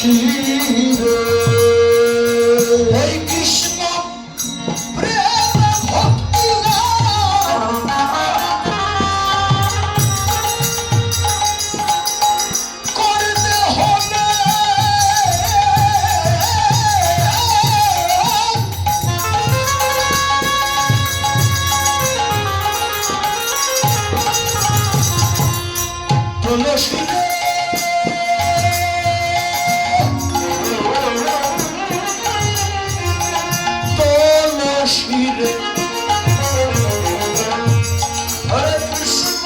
শিরে ওই কৃষ্ণ প্রেম ভক্তি করতে হবে তুলসী শিরে হরে কৃষ্ণ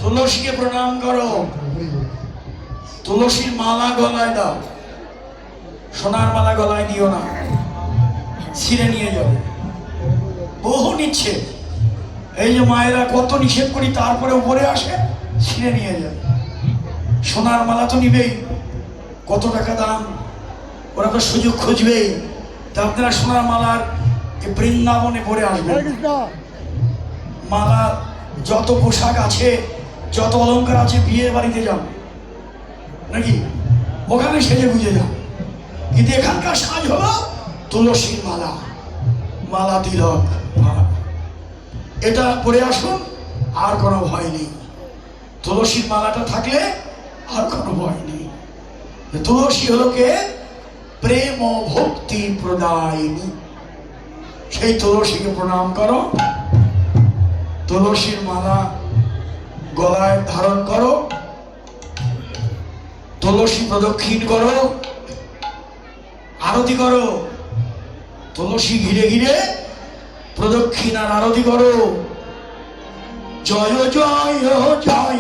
তুলসীকে প্রণাম করো, তুলসীর মালা গলায় দাও, সোনার মালা গলায় দিও না, ছিঁড়ে নিয়ে যাবে। বহু নিচ্ছে, এই যে মায়েরা কত নিষেধ করি তারপরে উপরে আসে, ছিঁড়ে নিয়ে যায়। সোনার মালা তো নিবেই, কত টাকা দাম, ওরা তো সুযোগ খুঁজবেই। তা আপনারা সোনার মালার বৃন্দাবনে পরে আসবেন। মালা যত পোশাক আছে, যত অলঙ্কার আছে, বিয়ের বাড়িতে যান নাকি, ওখানে সেজে গুজে যান। কিন্তু এখানকার সাজ হলো তুলসীর মালা, মালা তিলক, এটা পরে আসুন, আর কোনো ভয় নেই। তুলসীর মালাটা থাকলে আর কোনো ভয় নেই। তুলসী হলো কে? প্রেম ও ভক্তি প্রদায়িনী। সেই তুলসীকে প্রণাম করো, তুলসীর মালা গলায় ধারণ করো, তুলসী প্রদক্ষিণ করো, আরতি করো, তুলসী ঘিরে ঘিরে প্রদক্ষিণ আর আরতি করো। জয় জয় জয়